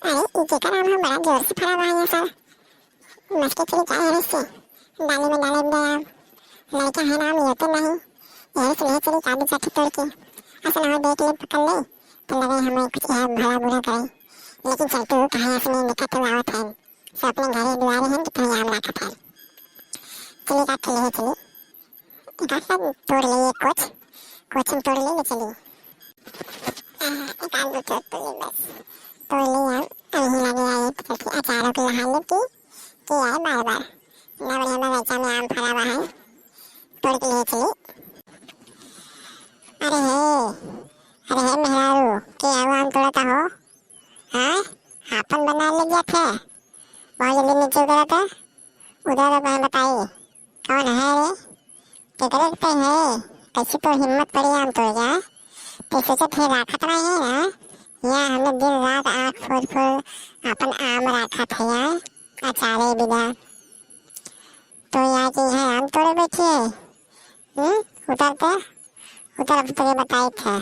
अरे जेकर आम हम बड़ा जोर से फरा रहा है सर। मस्के चली जाए हरे से डाली में डाले दे आम लड़का है नाम ये तो नहीं यही से नहीं चली चाबी चाटी तोड़ के असल हम देख ले पकड़ ले तो लगे हमें कुछ है भला बुरा करे लेकिन चलते हुए कहीं ऐसे नहीं निकल तो आवत है सब अपने घरे दुआरे हैं तो कहीं आम रखा था चली का चली है चली एक सब तोड़ लिए कुछ हम तोड़ लिए चली एक आलू तोड़ लिए बस तोड़ लिए अभी लगे आए तो चलती अचारों की लहाली की आए बार बार ना बढ़िया बगीचा में आम फरा हुआ है तोड़ के लिए चली अरे हे मेहरारू के आम तोड़ता हो हाँ आपन बना ले गया थे बहुत जल्दी नीचे उतरा था उधर मैं बताइए कौन है रे केकरे पे है कैसी तो हिम्मत पड़ी आम तोड़ गया तो सोचे थे राखत नहीं है ना यहाँ हमने दिन रात आँख फोड़ अपन आम रखा था यहाँ अचारे बिना तो यहाँ की है आम तोड़े बैठी है उतरते उतर अब तुझे बताए थे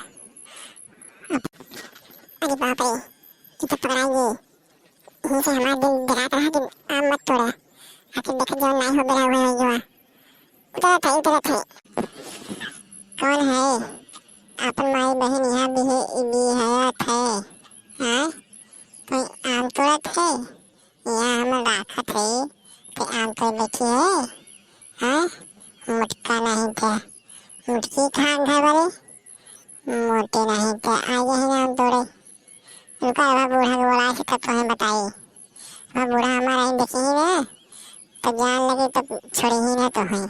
अरे बाप रे कि तो पकड़ाएंगे यहीं से हमारा दिन डराता रहा कि आम मत तोड़े आखिर देखे जो नहीं हो बेरा हुआ है जो उतर थे कौन है अपन माई बहन यहाँ भी है थे हाँ कोई आम तोड़ा थे यहाँ हम रखा थे तो आम तोड़ बैठी है हाँ मुटका नहीं थे मुटकी खान है वाले मोटे नहीं थे आगे ही आम तोड़े रुका वह बूढ़ा बोला कि तब तुम्हें बताइए वह बूढ़ा हमारा ही देखे ही ना तो जान लगे तब छोड़े ही ना तो हैं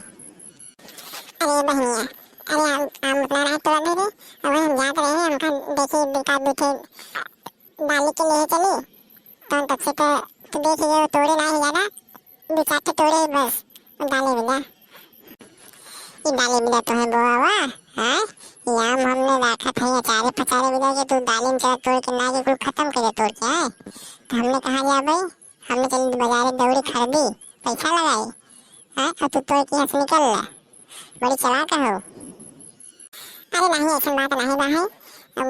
अरे बहनिया अरे आम उतना नहीं तोड़ दे रहे अब हम जाते रहे हमका देखिए बेटा बेटे डाली के लिए चली तो तब से तो देखिए तोड़े नहीं ज़्यादा दो चार तोड़े बस डाले बिना ये डाले बिना तो है बोआ हुआ हाँ ये आम हमने रखा था ये चारे पचारे बिना के तू डाले में चला तोड़ के ना के कुल खत्म कर तोड़ के आए तो हमने कहा जा भाई हमने चली बाजार दौड़ी खरीदी पैसा लगाई हाँ और तू तोड़ के यहाँ से निकल ला बड़ी चालाक हो अरे नहीं ऐसा बात नहीं बा है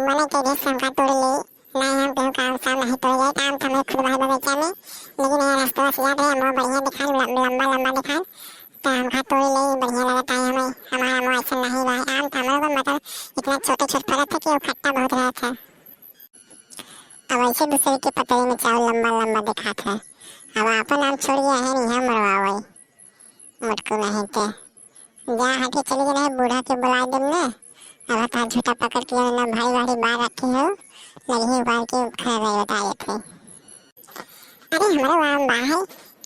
मैंने कह दिया हमका तोड़ ले नहीं हम कहीं काम साम नहीं तोड़ गए काम था मैं खुद भाई बगीचा में लेकिन ये रास्ता से याद है हम बढ़िया दिखा लंबा दिखा तो हमका तोड़ ले बढ़िया लगता है हमें हमारा मुँह ऐसा नहीं रहा आम था हमारे मतलब इतना छोटे फल था कि वो खट्टा बहुत रहा था अब ऐसे दूसरे के पतले में चावल लंबा दिखा था अब अपन आम छोड़ गया है नहीं हम मरवा वही मुटको नहीं थे जा हटे चली गए बूढ़ा के बुला दे ने अब हाथ झूठा पकड़ के ना भाई वाली बाहर रखे हो लगी उबाल के खा रहे बताए थे अरे हमारे वहाँ बा है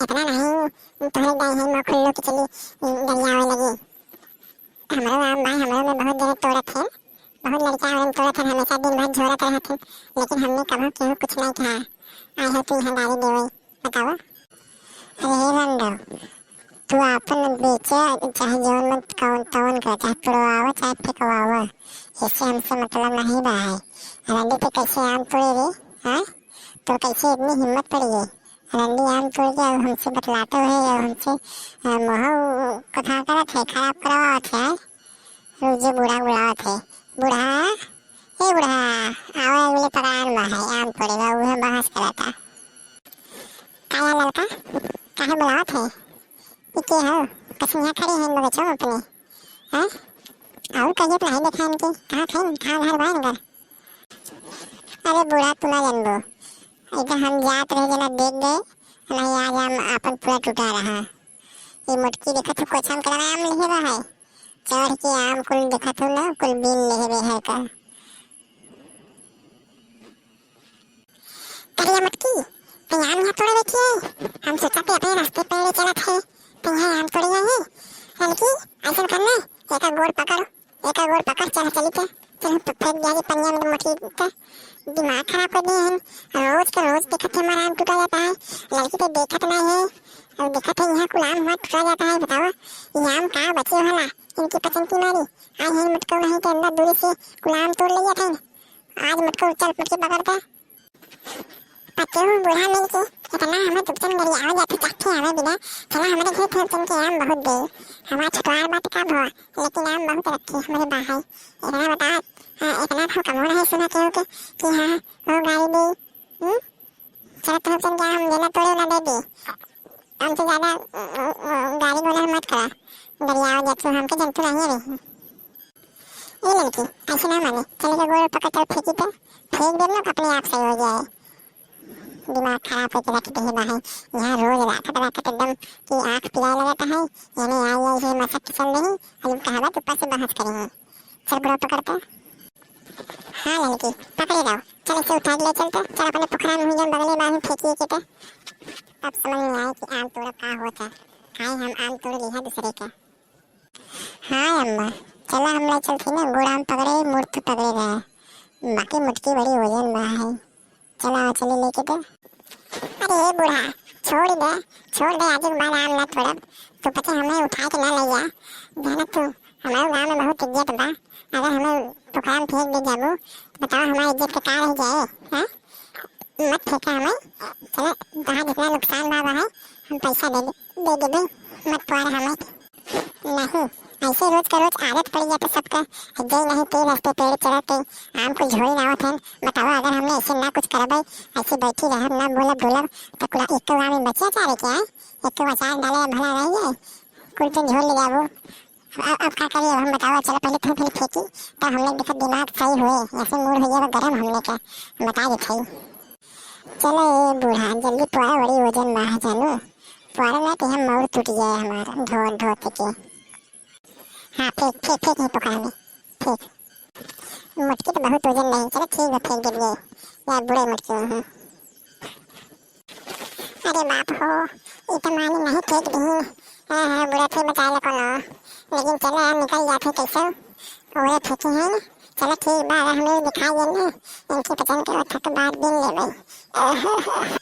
इतना नहीं तुम्हारे गए हैं मैं खुल्लो की चली दरिया में लगी हमारे वहाँ बा हमारे में बहुत जगह तोड़ा थे बहुत लड़कियाँ हमें तोड़ा थे हमेशा दिन भर झोरत रहे थे लेकिन हमने कभी केहू कुछ नहीं कहा आए हो तू यहाँ डाली दे वही बताओ अरे रंडो तू अपन बेचे चाहे जोन में कौन तौन कर चाहे तोड़वाओ चाहे फेंकवाओ इससे हमसे मतलब नहीं रहा है रंडी तो कैसे आम तोड़े रे हाँ तो कैसे इतनी हिम्मत पड़ी है रंडी आम तोड़ के हमसे बतलाते हुए हमसे मोह कथा करा थे खराब करवाओ थे रोजे बूढ़ा बुलाओ थे बूढ़ा हे बूढ़ा आओ अगले परान में है आम तोड़ेगा वह बहस करा था काया लड़का काहे बुलाओ थे इके हो कसिया खड़ी हैं लोग चो अपने हाँ और कहिए पढ़ाई लिखाई इनकी कहाँ थे कहाँ घर बाहर कर अरे बूढ़ा तू ना जानबो इधर हम जात रहे जना देख गए नहीं आज हम अपन पूरा टूटा रहा ये मुटकी देखा तो कुछ हम करना आम लिखे रहा है चढ़ के आम कुल देखा तो ना कुल बीन लिखे रहे है का करिया मुटकी तो आम यहाँ तोड़ बैठी है हम सोचा पे अपने रास्ते पे चला थे तो यहाँ आम तोड़ी है लड़की ऐसा करना एक गोड़ पकड़ चल चली थे चल फेंक दिया पनिया में मुट्ठी पे दिमाग खराब कर दिए हैं रोज के रोज देखते हमारा आम टूटा जाता है लड़की तो देखत नहीं है और देखते यहाँ कुल आम हुआ टूटा जाता है बताओ ये आम कहाँ बचे होला इनकी पसंद की मारी आज है मुटको नहीं तो अंदर दूरी से कुल आम तोड़ लिया था आज मुटको चल मुटकी पकड़ते बच्चे हो बूढ़ा मिल के इतना हमें दुपचन गरी आओ जाते चाहते हमें बिना चला हमारे घर थोड़चन के आम बहुत दे हमारा छुटवार बात का भवा लेकिन आम बहुत रखे हमारे बाहर इतना बता इतना तो कमोड़ है सुना के कि हाँ वो गाड़ी दे चलो तो चल क्या हम देना तोड़े ना दे दी हमसे ज्यादा गाड़ी घोड़ा मत करा दरियाओ जब हमके जंतु नहीं है ये लड़की ऐसे ना माने चले तो गोड़ पकड़ कर फेंकी तो फेंक देना अपने आप सही हो जाए दिमाग खराब होकर रखते हैं बाहर यहाँ रोज रात एकदम की आंख पिला लगाता है यानी आई ऐसे मसक चल रही और कहावत ऊपर से बहस करेंगे चल बुरा पकड़ता हाँ लड़की पकड़े जाओ चल इसे उठा के ले चलते चल अपने पोखरा में जब बगले बाहर फेंकिए के तब समझ में आए कि आम तोड़ का होता खाए हम आम तोड़ लिया दूसरे का हाँ अम्मा चला हम लोग चलती ना गोड़ाम पकड़े मूर्त पकड़े गए बाकी मुटकी बड़ी वजन बा है चला चले लेके तो अरे ये बूढ़ा छोड़ दे आज के बाद आम ना तोड़ तो पता हमें उठा के ना ले जा जाना तू हमारे गाँव में बहुत इज्जत बा अगर हमें पोखरा में फेंक दे जाबू बताओ हमारी इज्जत का क्या रह जाए हाँ मत फेंका हमें चलो जहाँ जितना नुकसान बा है हम पैसा दे देबे मत पुआर हमें नहीं ऐसे रोज का रोज आदत पड़ जाता सबका जय नहीं ते रास्ते पेड़ चढ़ते आम को झोली ना होते बताओ अगर हमने ऐसे ना कुछ करबे ऐसे बैठी रह ना बोलब तो कुला एक तो में बचिया चारे क्या है एक तो अचार डाले भला रह जाए कुल तो झोल ले जाबो अब क्या करिए हम बताओ चलो पहले तुम फिर फेंकी तब हम लोग देखो दिमाग सही हुए ऐसे मूड हो जाए गरम हमने का बता देते चलो ये बूढ़ा जल्दी पुआरा बड़ी वजन बा है जानू पुआरा ना कि हम मोड़ टूट जाए हमारा धो के हाँ फेंक है पोखरा में फेंक मटकी तो बहुत वजन नहीं चलो ठीक है फेंक दीजिए यार बुरे मटकी हैं अरे बाप हो ये तो मानी नहीं फेंक दी हाँ बुरा थे बचा ले कौन लेकिन चलो यार निकल जाते कैसे वो फेंके हैं चलो ठीक बात हमें दिखाई देना इनकी पसंद के वक्त बाद दिन ले भाई